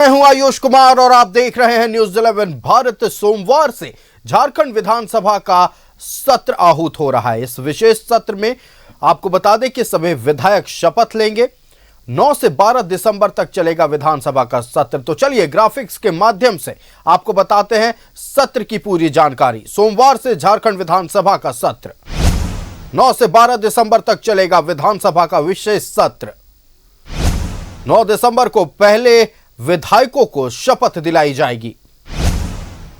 मैं हूं आयुष कुमार और आप देख रहे हैं न्यूज 11 भारत। सोमवार से झारखंड विधानसभा का सत्र आहूत हो रहा है। इस विशेष सत्र में आपको बता दें कि सभी विधायक शपथ लेंगे। 9 से 12 दिसंबर तक चलेगा विधानसभा का सत्र। तो चलिए ग्राफिक्स के माध्यम से आपको बताते हैं सत्र की पूरी जानकारी। सोमवार से झारखंड विधानसभा का सत्र 9 से 12 दिसंबर तक चलेगा विधानसभा का विशेष सत्र। 9 दिसंबर को पहले विधायकों को शपथ दिलाई जाएगी।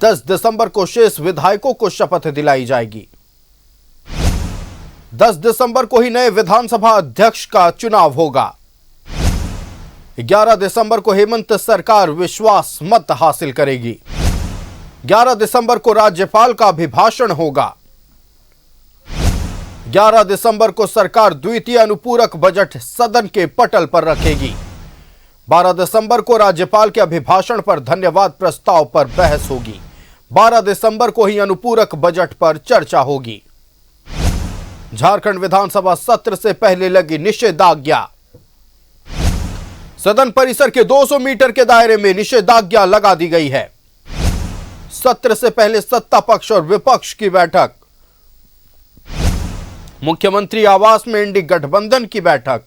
10 दिसंबर को शेष विधायकों को शपथ दिलाई जाएगी। 10 दिसंबर को ही नए विधानसभा अध्यक्ष का चुनाव होगा। 11 दिसंबर को हेमंत सरकार विश्वास मत हासिल करेगी। 11 दिसंबर को राज्यपाल का अभिभाषण होगा। 11 दिसंबर को सरकार द्वितीय अनुपूरक बजट सदन के पटल पर रखेगी। 12 दिसंबर को राज्यपाल के अभिभाषण पर धन्यवाद प्रस्ताव पर बहस होगी। 12 दिसंबर को ही अनुपूरक बजट पर चर्चा होगी। झारखंड विधानसभा सत्र से पहले लगी निषेधाज्ञा। सदन परिसर के 200 मीटर के दायरे में निषेधाज्ञा लगा दी गई है। सत्र से पहले सत्ता पक्ष और विपक्ष की बैठक। मुख्यमंत्री आवास में इंडी गठबंधन की बैठक।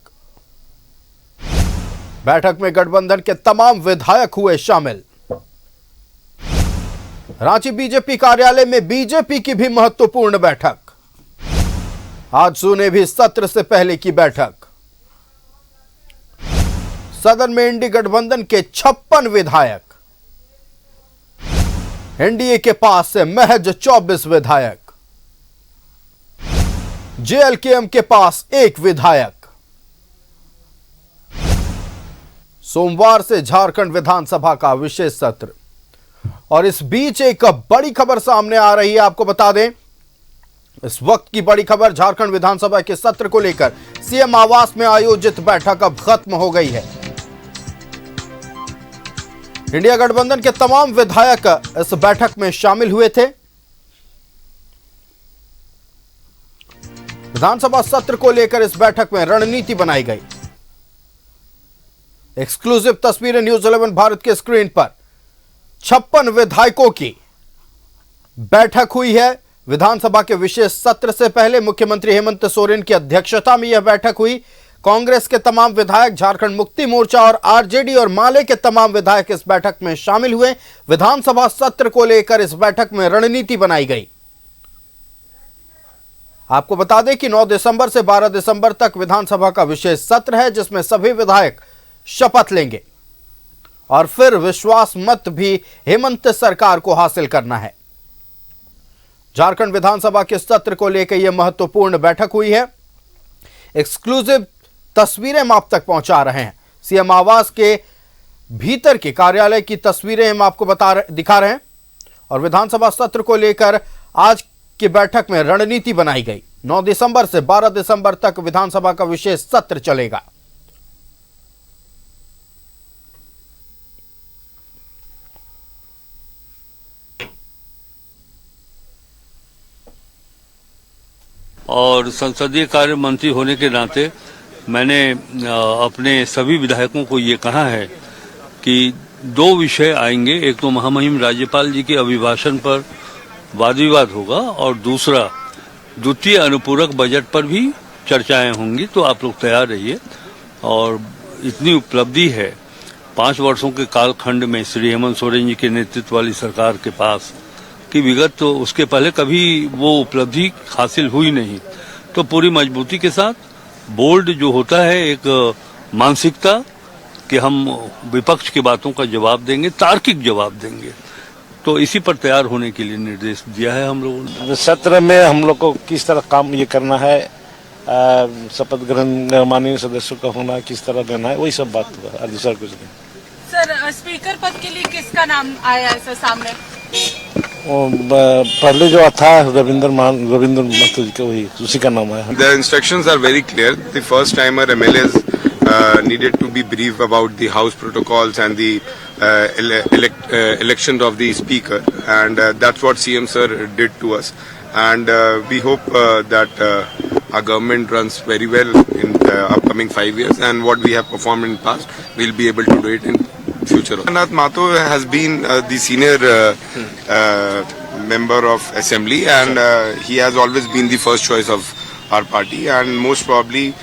बैठक में गठबंधन के तमाम विधायक हुए शामिल। रांची बीजेपी कार्यालय में बीजेपी की भी महत्वपूर्ण बैठक। आज सुने भी सत्र से पहले की बैठक। सदन में इंडी गठबंधन के 56 विधायक। एनडीए के पास से महज 24 विधायक। जेएलकेएम के पास 1 विधायक। सोमवार से झारखंड विधानसभा का विशेष सत्र। और इस बीच एक बड़ी खबर सामने आ रही है। आपको बता दें इस वक्त की बड़ी खबर, झारखंड विधानसभा के सत्र को लेकर सीएम आवास में आयोजित बैठक अब खत्म हो गई है। इंडिया गठबंधन के तमाम विधायक इस बैठक में शामिल हुए थे। विधानसभा सत्र को लेकर इस बैठक में रणनीति बनाई गई। एक्सक्लूसिव तस्वीरें न्यूज 11 भारत के स्क्रीन पर। 56 विधायकों की बैठक हुई है। विधानसभा के विशेष सत्र से पहले मुख्यमंत्री हेमंत सोरेन की अध्यक्षता में यह बैठक हुई। कांग्रेस के तमाम विधायक, झारखंड मुक्ति मोर्चा और आरजेडी और माले के तमाम विधायक इस बैठक में शामिल हुए। विधानसभा सत्र को लेकर इस बैठक में रणनीति बनाई गई। आपको बता दें कि 9 दिसंबर से 12 दिसंबर तक विधानसभा का विशेष सत्र है, जिसमें सभी विधायक शपथ लेंगे और फिर विश्वास मत भी हेमंत सरकार को हासिल करना है। झारखंड विधानसभा के सत्र को लेकर यह महत्वपूर्ण बैठक हुई है। एक्सक्लूसिव तस्वीरें हम आप तक पहुंचा रहे हैं। सीएम आवास के भीतर के कार्यालय की तस्वीरें हम आपको दिखा रहे हैं। और विधानसभा सत्र को लेकर आज की बैठक में रणनीति बनाई गई। 9 दिसंबर से 12 दिसंबर तक विधानसभा का विशेष सत्र चलेगा। और संसदीय कार्य मंत्री होने के नाते मैंने अपने सभी विधायकों को ये कहा है कि 2 विषय आएंगे। एक तो महामहिम राज्यपाल जी के अभिभाषण पर वाद विवाद होगा और दूसरा द्वितीय अनुपूरक बजट पर भी चर्चाएं होंगी। तो आप लोग तैयार रहिए। और इतनी उपलब्धि है 5 वर्षों के कालखंड में श्री हेमंत सोरेन जी के नेतृत्व वाली सरकार के पास कि विगत तो उसके पहले कभी वो उपलब्धि हासिल हुई नहीं। तो पूरी मजबूती के साथ बोल्ड जो होता है एक मानसिकता कि हम विपक्ष की बातों का जवाब देंगे, तार्किक जवाब देंगे। तो इसी पर तैयार होने के लिए निर्देश दिया है हम लोगों ने। सत्र में हम लोग को किस तरह काम ये करना है, शपथ ग्रहण माननीय सदस्यों का होना किस तरह देना है, वही सब बात हुआ। दूसरा कुछ नहीं। सर, स्पीकर पद के लिए किसका नाम आया है सर सामने? पहले जो था रविंद्र महतो जी का, वही उसी का नाम है। The instructions are very clear. The first timer MLAs needed to be briefed about the house protocols and the election of the speaker, and that's what CM sir did to us. And we hope that our government runs very well in the upcoming 5 years, and what we have performed in the past, we'll be able to do it in future. Nath Mato has been the senior member of assembly, and he has always been the first choice of our party, and most probably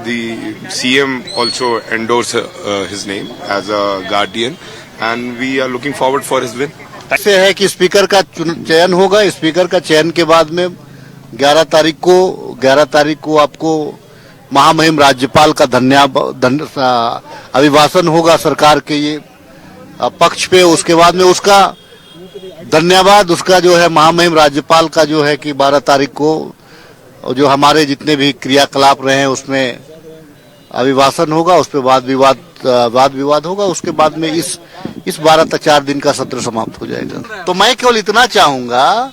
the CM also endorse his name as a guardian, and we are looking forward for his win. ऐसे है कि speaker का चयन होगा। Speaker का चयन के बाद में 11 तारीख को आपको महामहिम राज्यपाल का अभिभाषण होगा सरकार के ये पक्ष पे। उसके बाद में उसका धन्यवाद उसका जो है महामहिम राज्यपाल का जो है कि 12 तारीख को जो हमारे जितने भी क्रियाकलाप रहे हैं उसमें अभिभाषण होगा। उस पर वाद विवाद होगा। उसके बाद में इस 12 तक 4 दिन का सत्र समाप्त हो जाएगा। तो मैं केवल इतना चाहूंगा,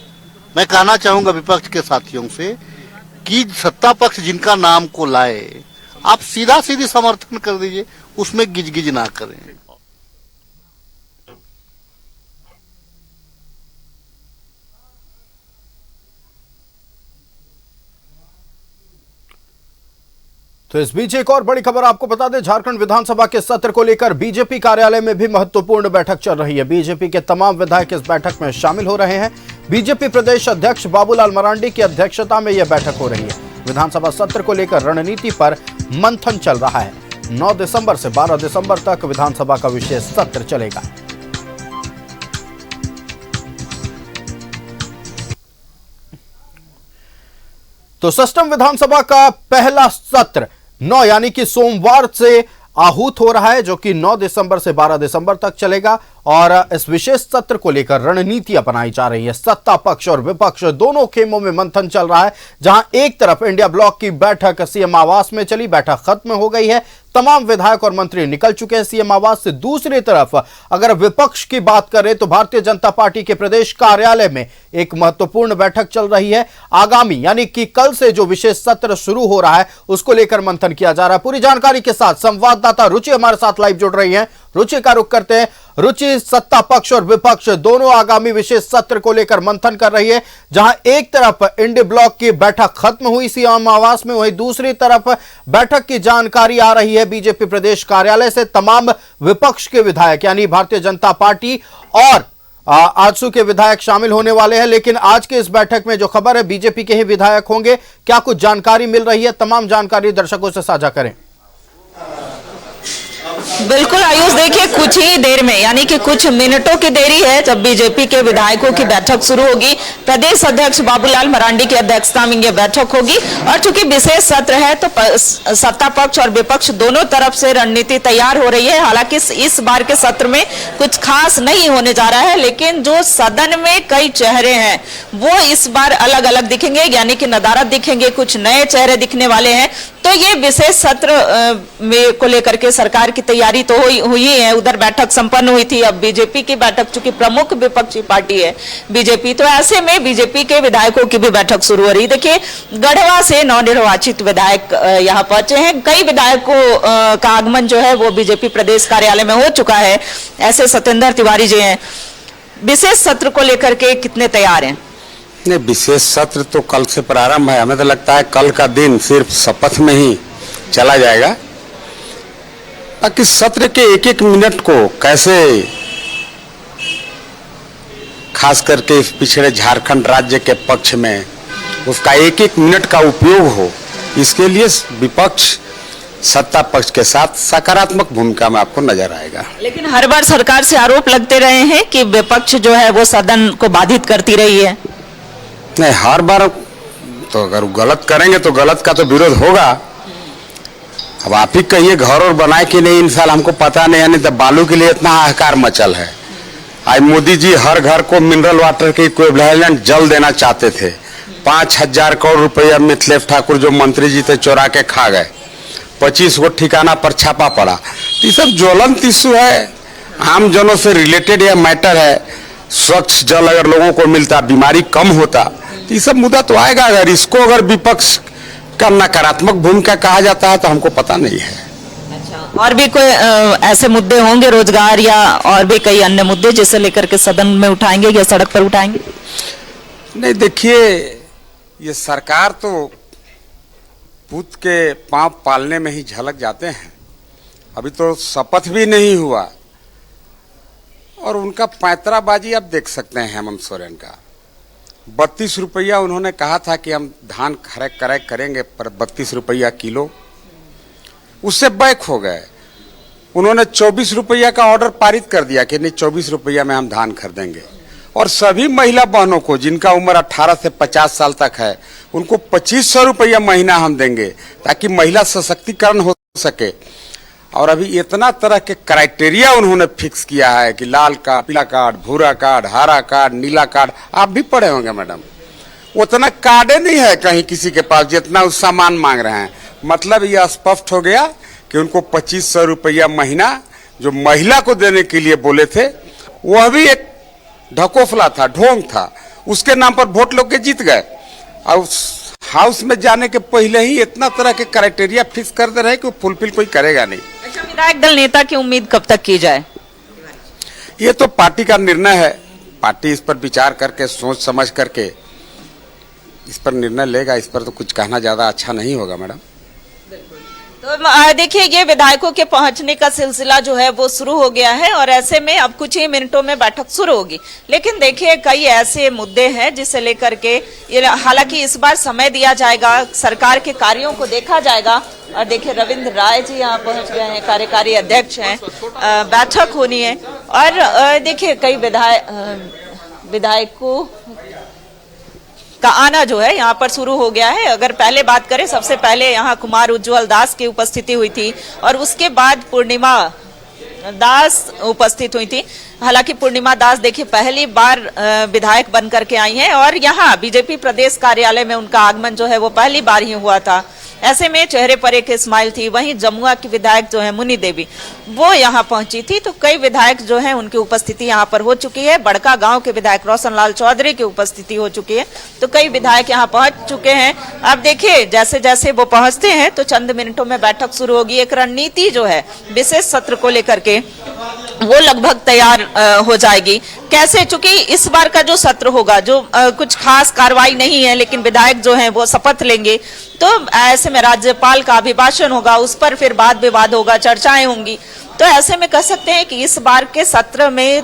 मैं कहना चाहूंगा विपक्ष के साथियों से कि सत्ता पक्ष जिनका नाम को लाए आप सीधी समर्थन कर दीजिए, उसमें गिजगिज ना करें। तो इस बीच एक और बड़ी खबर आपको बता दें, झारखंड विधानसभा के सत्र को लेकर बीजेपी कार्यालय में भी महत्वपूर्ण बैठक चल रही है। बीजेपी के तमाम विधायक इस बैठक में शामिल हो रहे हैं। बीजेपी प्रदेश अध्यक्ष बाबूलाल मरांडी की अध्यक्षता में यह बैठक हो रही है। विधानसभा सत्र को लेकर रणनीति पर मंथन चल रहा है। 9 दिसंबर से 12 दिसंबर तक विधानसभा का विशेष सत्र चलेगा। तो सष्टम विधानसभा का पहला सत्र 9 यानी कि सोमवार से आहूत हो रहा है, जो कि 9 दिसंबर से 12 दिसंबर तक चलेगा। और इस विशेष सत्र को लेकर रणनीति अपनाई जा रही है। सत्ता पक्ष और विपक्ष दोनों खेमों में मंथन चल रहा है। जहां एक तरफ इंडिया ब्लॉक की बैठक सीएम आवास में चली, बैठक खत्म हो गई है, तमाम विधायक और मंत्री निकल चुके हैं सीएम आवास से। दूसरी तरफ अगर विपक्ष की बात करें तो भारतीय जनता पार्टी के प्रदेश कार्यालय में एक महत्वपूर्ण बैठक चल रही है। आगामी यानी कि कल से जो विशेष सत्र शुरू हो रहा है उसको लेकर मंथन किया जा रहा है। पूरी जानकारी के साथ संवाददाता रुचि हमारे साथ लाइव जुड़ रही है। रुचि का रुख करते हैं। रुचि, सत्ता पक्ष और विपक्ष दोनों आगामी विशेष सत्र को लेकर मंथन कर रही है। जहां एक तरफ इंडिया ब्लॉक की बैठक खत्म हुई सीएम आवास में, वहीं दूसरी तरफ बैठक की जानकारी आ रही है बीजेपी प्रदेश कार्यालय से। तमाम विपक्ष के विधायक यानी भारतीय जनता पार्टी और आजसू के विधायक शामिल होने वाले हैं। लेकिन आज के इस बैठक में जो खबर है बीजेपी के ही विधायक होंगे। क्या कुछ जानकारी मिल रही है? तमाम जानकारी दर्शकों से साझा करें। बिल्कुल आयुष, देखिए कुछ ही देर में यानी कि कुछ मिनटों की देरी है जब बीजेपी के विधायकों की बैठक शुरू होगी। प्रदेश अध्यक्ष बाबूलाल मरांडी की अध्यक्षता में यह बैठक होगी। और चूंकि विशेष सत्र है तो सत्ता पक्ष और विपक्ष दोनों तरफ से रणनीति तैयार हो रही है। हालांकि इस बार के सत्र में कुछ खास नहीं होने जा रहा है, लेकिन जो सदन में कई चेहरे हैं वो इस बार अलग अलग दिखेंगे, यानी कि नदारद दिखेंगे, कुछ नए चेहरे दिखने वाले हैं। तो ये विशेष सत्र में को लेकर के सरकार की तैयारी तो हुई है। उधर बैठक संपन्न हुई थी। अब बीजेपी की बैठक, चूंकि प्रमुख विपक्षी पार्टी है बीजेपी, तो ऐसे में बीजेपी के विधायकों की भी बैठक शुरू हो रही। देखिए गढ़वा से नवनिर्वाचित विधायक यहाँ पहुंचे हैं। कई विधायकों का आगमन जो है वो बीजेपी प्रदेश कार्यालय में हो चुका है। ऐसे सत्येंद्र तिवारी जी हैं। विशेष सत्र को लेकर के कितने तैयार हैं? नहीं, विशेष सत्र तो कल से प्रारंभ है। हमें तो लगता है कल का दिन सिर्फ शपथ में ही चला जाएगा। बाकी सत्र के एक एक मिनट को कैसे खास करके इस पिछड़े झारखंड राज्य के पक्ष में उसका एक एक मिनट का उपयोग हो, इसके लिए विपक्ष सत्ता पक्ष के साथ सकारात्मक भूमिका में आपको नजर आएगा। लेकिन हर बार सरकार से आरोप लगते रहे हैं कि विपक्ष जो है वो सदन को बाधित करती रही है। नहीं, हर बार तो अगर गलत करेंगे तो गलत का तो विरोध होगा। अब आप ही कहिए घर और बनाए कि नहीं, इन साल हमको पता नहीं, यानी तो बालू के लिए इतना हाहाकार मचल है। आज मोदी जी हर घर को मिनरल वाटर के इक्विवेलेंट जल देना चाहते थे। 5,000 करोड़ रुपया मिथिलेश ठाकुर जो मंत्री जी थे चोरा के खा गए। 25 गो ठिकाना पर छापा पड़ा। ये सब ज्वलंत इशू है, आम जनों से रिलेटेड यह मैटर है। स्वच्छ जल अगर लोगों को मिलता, बीमारी कम होता, तो ये सब मुद्दा तो आएगा। अगर इसको अगर विपक्ष का नकारात्मक भूमिका कहा जाता है तो हमको पता नहीं है। अच्छा, और भी कोई ऐसे मुद्दे होंगे, रोजगार या और भी कई अन्य मुद्दे जिसे लेकर के सदन में उठाएंगे या सड़क पर उठाएंगे? नहीं, देखिए ये सरकार तो पूत के पांव पालने में ही झलक जाते हैं। अभी तो शपथ भी नहीं हुआ और उनका पैंतराबाजी आप देख सकते हैं हेमंत सोरेन का। 32 रुपया उन्होंने कहा था कि हम धान क्रय करेंगे पर 32 रुपया किलो, उससे बैक हो गए। उन्होंने 24 रुपया का ऑर्डर पारित कर दिया कि नहीं 24 रुपया में हम धान खरीदेंगे। और सभी महिला बहनों को जिनका उम्र 18 से 50 साल तक है उनको 2500 रुपया महीना हम देंगे ताकि महिला सशक्तिकरण हो सके। और अभी इतना तरह के क्राइटेरिया उन्होंने फिक्स किया है कि लाल कार्ड, पीला कार्ड, भूरा कार्ड, हरा कार्ड, नीला कार्ड, आप भी पढ़े होंगे मैडम। उतना कार्डे नहीं है कहीं किसी के पास जितना उस सामान मांग रहे हैं। मतलब यह स्पष्ट हो गया कि उनको 2500 रुपया महीना जो महिला को देने के लिए बोले थे वह भी एक ढकोफला था, ढोंग था। उसके नाम पर वोट लोग के जीत गए और उस हाउस में जाने के पहले ही इतना तरह के क्राइटेरिया फिक्स कर दे रहे हैं कि वो फुलफिल कोई करेगा नहीं। अच्छा, विधायक दल नेता की उम्मीद कब तक की जाए? ये तो पार्टी का निर्णय है। पार्टी इस पर विचार करके सोच समझ करके इस पर निर्णय लेगा। इस पर तो कुछ कहना ज्यादा अच्छा नहीं होगा मैडम। तो देखिए, ये विधायकों के पहुंचने का सिलसिला जो है वो शुरू हो गया है और ऐसे में अब कुछ ही मिनटों में बैठक शुरू होगी। लेकिन देखिए, कई ऐसे मुद्दे हैं जिसे लेकर के हालांकि इस बार समय दिया जाएगा, सरकार के कार्यों को देखा जाएगा। और देखिए, रविंद्र राय जी यहाँ पहुंच गए हैं, कार्यकारी अध्यक्ष हैं, बैठक होनी है। और देखिए, कई विधायकों का आना जो है यहाँ पर शुरू हो गया है। अगर पहले बात करें, सबसे पहले यहाँ कुमार उज्जवल दास की उपस्थिति हुई थी और उसके बाद पूर्णिमा दास उपस्थित हुई थी। हालांकि पूर्णिमा दास देखिए पहली बार विधायक बन करके आई हैं और यहाँ बीजेपी प्रदेश कार्यालय में उनका आगमन जो है वो पहली बार ही हुआ था। ऐसे में चेहरे पर एक स्माइल थी। वहीं जमुआ की विधायक जो है मुनि देवी, वो यहाँ पहुंची थी। तो कई विधायक जो है उनकी उपस्थिति यहाँ पर हो चुकी है। बड़का गांव के विधायक रोशनलाल चौधरी की उपस्थिति हो चुकी है। तो कई विधायक यहाँ पहुंच चुके हैं। अब देखिए, जैसे जैसे वो पहुंचते हैं तो चंद मिनटों में बैठक शुरू होगी। एक रणनीति जो है विशेष सत्र को लेकर के वो लगभग तैयार हो जाएगी। कैसे, चूंकि इस बार का जो सत्र होगा जो कुछ खास कार्रवाई नहीं है, लेकिन विधायक जो हैं वो शपथ लेंगे। तो ऐसे में राज्यपाल का अभिभाषण होगा, उस पर फिर वाद विवाद होगा, चर्चाएं होंगी। तो ऐसे में कह सकते हैं कि इस बार के सत्र में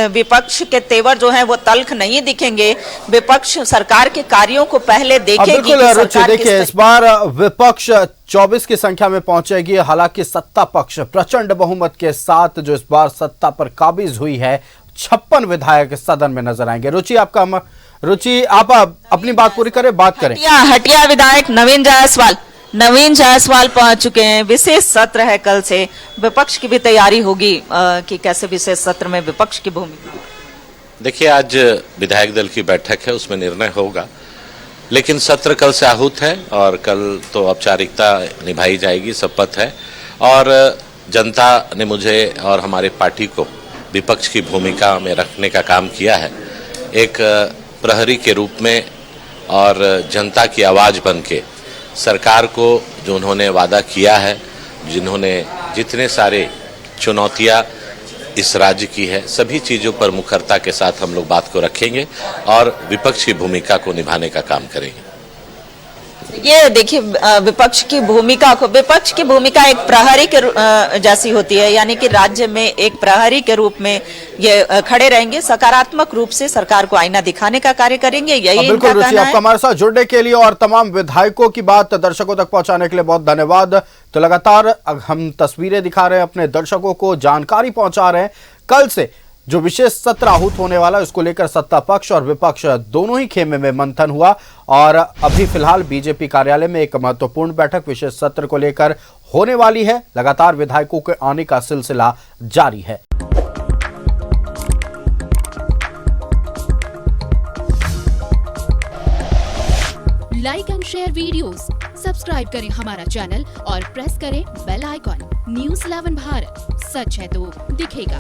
विपक्ष के तेवर जो हैं वो तल्ख नहीं दिखेंगे। विपक्ष सरकार के कार्यों को पहले देखेगी। बिल्कुल, देखिए इस बार विपक्ष 24 की संख्या में पहुंचेगी। हालांकि सत्ता पक्ष प्रचंड बहुमत के साथ जो इस बार सत्ता पर काबिज हुई है, 56 विधायक सदन में नजर आएंगे। रुचि, आप अपनी बात पूरी करें, बात करें। हटिया विधायक नवीन जायसवाल पहुंच चुके हैं। विशेष सत्र है कल से, विपक्ष की भी तैयारी होगी कि कैसे विशेष सत्र में विपक्ष की भूमिका। देखिए, आज विधायक दल की बैठक है, उसमें निर्णय होगा। लेकिन सत्र कल से आहूत है और कल तो औपचारिकता निभाई जाएगी, शपथ है। और जनता ने मुझे और हमारे पार्टी को विपक्ष की भूमिका में रखने का काम किया है। एक प्रहरी के रूप में और जनता की आवाज़ बन के सरकार को जो उन्होंने वादा किया है, जिन्होंने जितने सारे चुनौतियां इस राज्य की है, सभी चीज़ों पर मुखरता के साथ हम लोग बात को रखेंगे और विपक्ष की भूमिका को निभाने का काम करेंगे। ये देखिए, विपक्ष की भूमिका एक प्रहरी के जैसी होती है, यानी कि राज्य में एक प्रहरी के रूप में ये खड़े रहेंगे, सकारात्मक रूप से सरकार को आईना दिखाने का कार्य करेंगे। यही बिल्कुल रुचि, आपका हमारे साथ जुड़ने के लिए और तमाम विधायकों की बात दर्शकों तक पहुंचाने के लिए बहुत धन्यवाद। तो लगातार हम तस्वीरें दिखा रहे हैं, अपने दर्शकों को जानकारी पहुंचा रहे हैं। कल से जो विशेष सत्र आहूत होने वाला है उसको लेकर सत्ता पक्ष और विपक्ष दोनों ही खेमे में मंथन हुआ और अभी फिलहाल बीजेपी कार्यालय में एक महत्वपूर्ण बैठक विशेष सत्र को लेकर होने वाली है। लगातार विधायकों के आने का सिलसिला जारी है। Like and share videos, subscribe करें हमारा चैनल और प्रेस करें बेल आइकॉन। News 11 भारत, सच है तो दिखेगा।